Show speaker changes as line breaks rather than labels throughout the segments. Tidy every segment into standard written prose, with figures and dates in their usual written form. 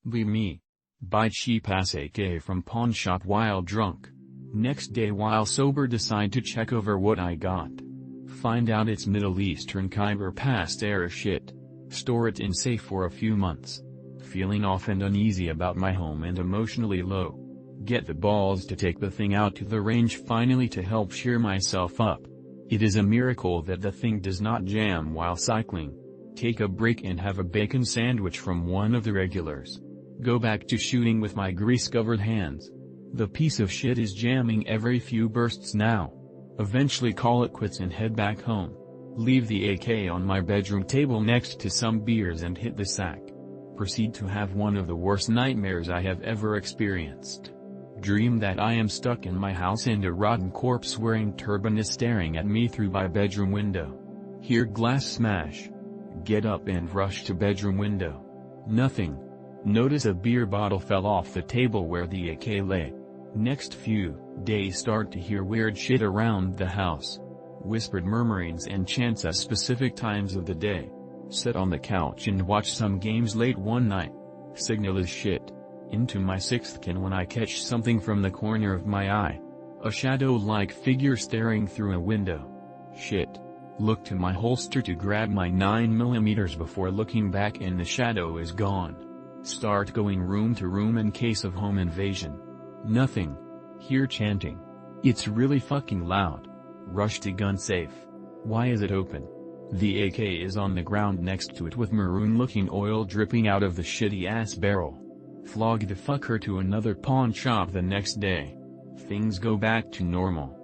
Be me. Buy cheap-ass AK from pawn shop while drunk. Next day while sober decide to check over what I got. Find out it's Middle Eastern Khyber Pass era shit. Store it in safe for a few months. Feeling off and uneasy about my home and emotionally low. Get the balls to take the thing out to the range finally to help cheer myself up. It is a miracle that the thing does not jam while cycling. Take a break and have a bacon sandwich from one of the regulars. Go back to shooting with my grease-covered hands. The piece of shit is jamming every few bursts now. Eventually call it quits and head back home. Leave the AK on my bedroom table next to some beers and hit the sack. Proceed to have one of the worst nightmares I have ever experienced. Dream that I am stuck in my house and a rotten corpse wearing turban is staring at me through my bedroom window. Hear glass smash. Get up and rush to bedroom window. Nothing. Notice a beer bottle fell off the table where the AK lay. Next few days start to hear weird shit around the house. Whispered murmurings and chants at specific times of the day. Sit on the couch and watch some games late one night. Signal is shit. Into my sixth kin when I catch something from the corner of my eye. A shadow-like figure staring through a window. Shit. Look to my holster to grab my 9mm before looking back and the shadow is gone. Start going room to room in case of home invasion. Nothing. Hear chanting. It's really fucking loud. Rush to gun safe. Why is it open? The AK is on the ground next to it with maroon-looking oil dripping out of the shitty-ass barrel. Flog the fucker to another pawn shop the next day. Things go back to normal.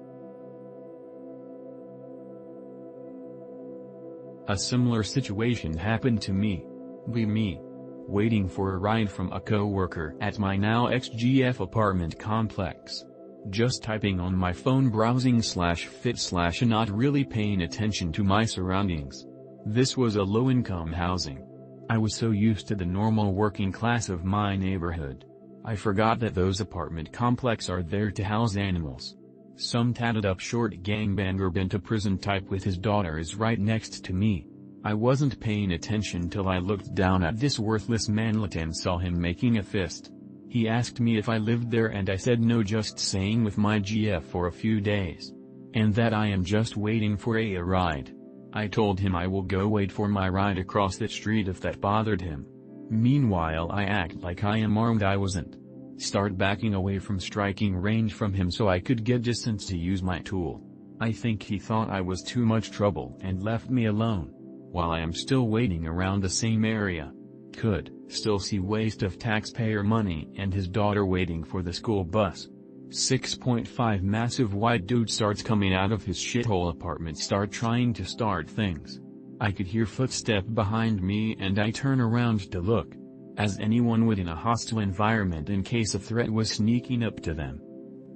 A similar situation happened to me. Be me. Waiting for a ride from a co-worker at my now ex-GF apartment complex. Just typing on my phone browsing/fit/ and not really paying attention to my surroundings. This was a low-income housing. I was so used to the normal working class of my neighborhood. I forgot that those apartment complexes are there to house animals. Some tatted-up short gangbanger been to prison type with his daughter is right next to me. I wasn't paying attention till I looked down at this worthless manlet and saw him making a fist. He asked me if I lived there and I said no, just staying with my GF for a few days. And that I am just waiting for a ride. I told him I will go wait for my ride across the street if that bothered him. Meanwhile I act like I am armed. I wasn't. Start backing away from striking range from him so I could get distance to use my tool. I think he thought I was too much trouble and left me alone. While I am still waiting around the same area. Could still see waste of taxpayer money and his daughter waiting for the school bus. 6.5 massive white dude starts coming out of his shithole apartment, start trying to start things. I could hear footstep behind me and I turn around to look. As anyone would in a hostile environment in case a threat was sneaking up to them.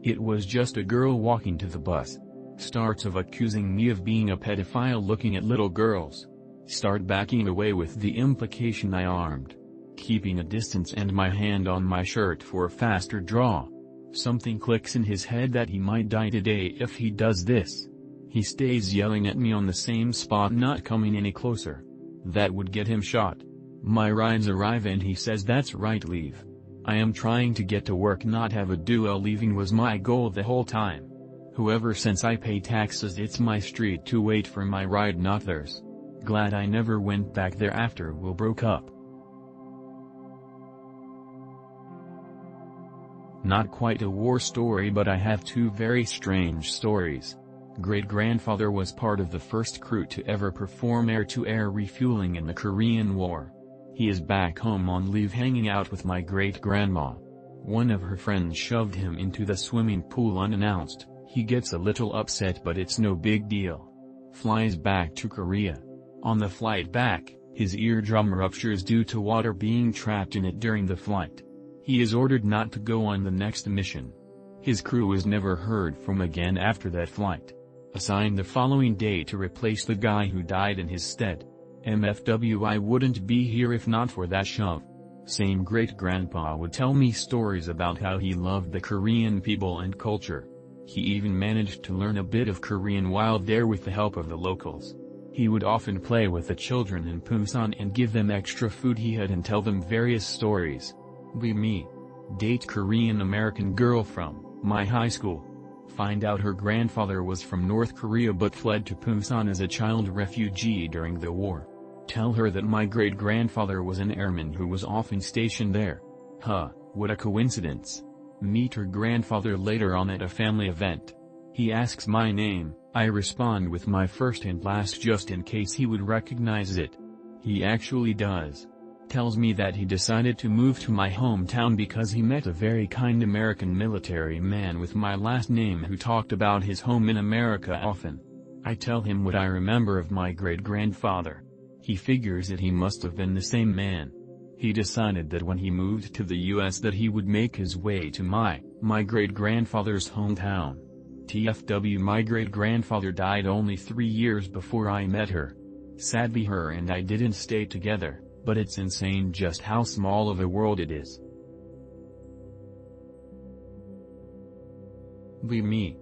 It was just a girl walking to the bus. Starts of accusing me of being a pedophile looking at little girls. Start backing away with the implication I armed. Keeping a distance and my hand on my shirt for a faster draw. Something clicks in his head that he might die today if he does this. He stays yelling at me on the same spot, not coming any closer. That would get him shot. My rides arrive and he says that's right, leave. I am trying to get to work, not have a duel. Leaving was my goal the whole time. However, since I pay taxes it's my street to wait for my ride, not theirs. Glad I never went back there after we broke up. Not quite a war story, but I have two very strange stories. Great-grandfather was part of the first crew to ever perform air-to-air refueling in the Korean War. He is back home on leave hanging out with my great-grandma. One of her friends shoved him into the swimming pool unannounced. He gets a little upset but it's no big deal. Flies back to Korea. On the flight back, his eardrum ruptures due to water being trapped in it during the flight. He is ordered not to go on the next mission. His crew was never heard from again after that flight. Assigned the following day to replace the guy who died in his stead. MFW, I wouldn't be here if not for that shove. Same great-grandpa would tell me stories about how he loved the Korean people and culture. He even managed to learn a bit of Korean while there with the help of the locals. He would often play with the children in Busan and give them extra food he had and tell them various stories. Me. Date Korean-American girl from my high school. Find out her grandfather was from North Korea but fled to Busan as a child refugee during the war. Tell her that my great-grandfather was an airman who was often stationed there. Huh, what a coincidence. Meet her grandfather later on at a family event. He asks my name, I respond with my first and last just in case he would recognize it. He actually does. Tells me that he decided to move to my hometown because he met a very kind American military man with my last name who talked about his home in America often. I tell him what I remember of my great-grandfather. He figures that he must have been the same man. He decided that when he moved to the US that he would make his way to my great-grandfather's hometown. TFW, my great-grandfather died only 3 years before I met her. Sadly her and I didn't stay together, but it's insane just how small of a world it is. Me.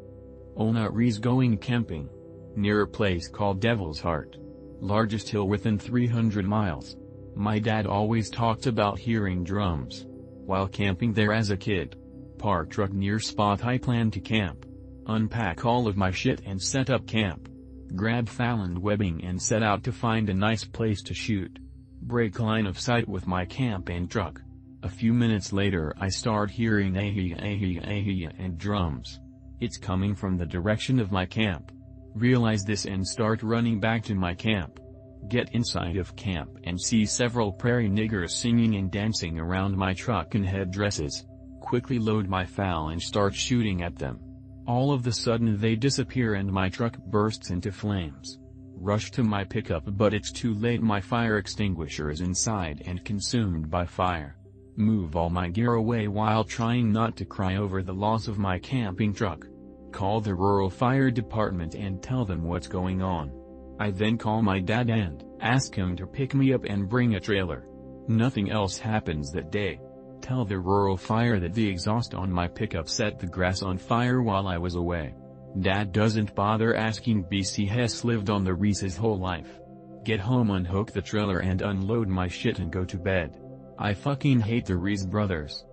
Olnare's going camping. Near a place called Devil's Heart. Largest hill within 300 miles. My dad always talked about hearing drums while camping there as a kid. Park truck near spot I plan to camp. Unpack all of my shit and set up camp. Grab Fallon webbing and set out to find a nice place to shoot. Break line of sight with my camp and truck. A few minutes later I start hearing ahee and drums. It's coming from the direction of my camp. Realize this and start running back to my camp. Get inside of camp and see several prairie niggers singing and dancing around my truck in headdresses. Quickly load my FAL and start shooting at them. All of the sudden they disappear and my truck bursts into flames. Rush to my pickup but it's too late, my fire extinguisher is inside and consumed by fire. Move all my gear away while trying not to cry over the loss of my camping truck. Call the rural fire department and tell them what's going on. I then call my dad and ask him to pick me up and bring a trailer. Nothing else happens that day. Tell the rural fire that the exhaust on my pickup set the grass on fire while I was away. Dad doesn't bother asking. BC has lived on the Reese his whole life. Get home, unhook the trailer and unload my shit and go to bed. I fucking hate the Reese brothers.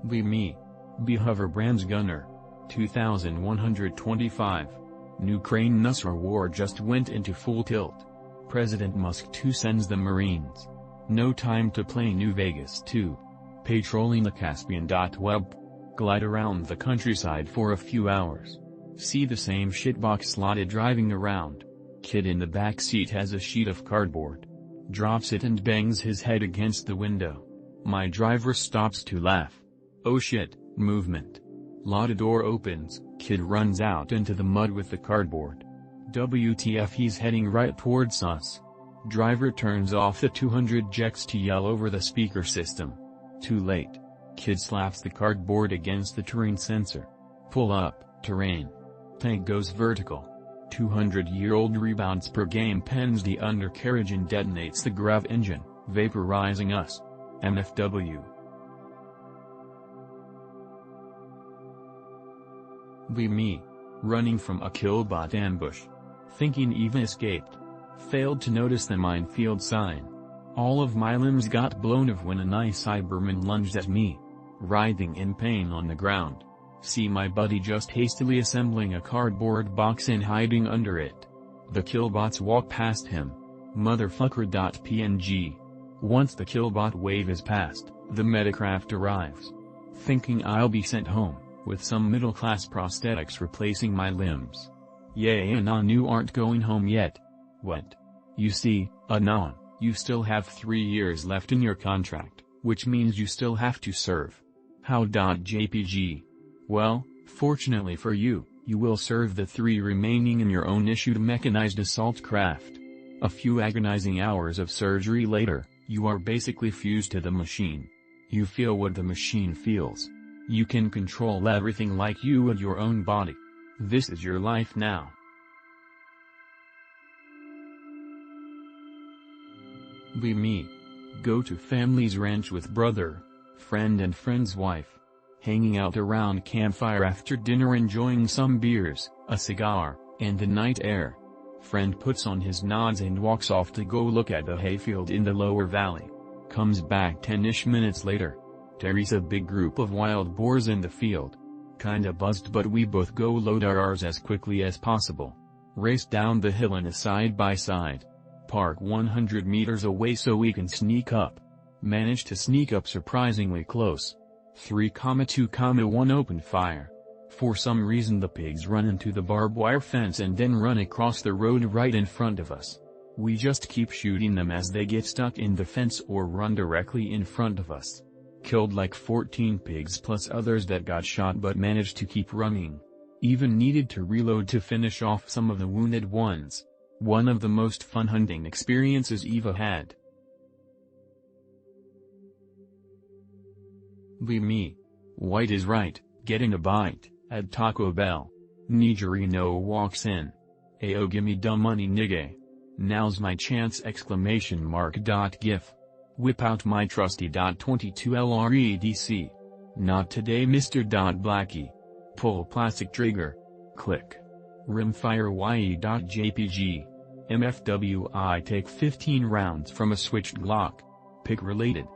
Me. Hoverbrand's Gunner. 2125. Ukraine Nusra war just went into full tilt. President Musk too sends the Marines. No time to play New Vegas 2. Patrolling the Caspian. Web. Glide around the countryside for a few hours. See the same shitbox slotted driving around. Kid in the back seat has a sheet of cardboard. Drops it and bangs his head against the window. My driver stops to laugh. Oh shit, movement. Lada door opens, kid runs out into the mud with the cardboard. WTF, he's heading right towards us. Driver turns off the 200 jacks to yell over the speaker system. Too late. Kid slaps the cardboard against the terrain sensor. Pull up, terrain. Tank goes vertical. 200-year-old rebounds per game, pens the undercarriage and detonates the grav engine, vaporizing us. MFW. Me. Running from a killbot ambush. Thinking Eva escaped. Failed to notice the minefield sign. All of my limbs got blown off when a nice Cyberman lunged at me. Writhing in pain on the ground. See my buddy just hastily assembling a cardboard box and hiding under it. The killbots walk past him. Motherfucker.png. Once the killbot wave is past, the Metacraft arrives. Thinking I'll be sent home, with some middle-class prosthetics replacing my limbs. Yay, Anon, you aren't going home yet. What? You see, Anon, you still have 3 years left in your contract, which means you still have to serve. How.jpg. Well, fortunately for you, you will serve the 3 remaining in your own issued mechanized assault craft. A few agonizing hours of surgery later, you are basically fused to the machine. You feel what the machine feels. You can control everything like you would your own body. This is your life now. Me. Go to family's ranch with brother, friend and friend's wife. Hanging out around campfire after dinner, enjoying some beers, a cigar, and the night air. Friend puts on his nods and walks off to go look at the hayfield in the lower valley. Comes back 10-ish minutes later. There's a big group of wild boars in the field. Kinda buzzed, but we both go load ours as quickly as possible. Race down the hill in a side-by-side. Park 100 meters away so we can sneak up. Managed to sneak up surprisingly close. 3,2,1 open fire. For some reason the pigs run into the barbed wire fence and then run across the road right in front of us. We just keep shooting them as they get stuck in the fence or run directly in front of us. Killed like 14 pigs plus others that got shot but managed to keep running. Even needed to reload to finish off some of the wounded ones. One of the most fun hunting experiences Eva had. Me. White is right, getting a bite, at Taco Bell. Nigerino walks in. Ayo gimme da money nigga. Now's my chance ! GIF. Whip out my trusty .22 LREDC. Not today Mr. Blackie. Pull plastic trigger. Click. Rimfire YE.jpg. MFWI take 15 rounds from a switched Glock. Pick related.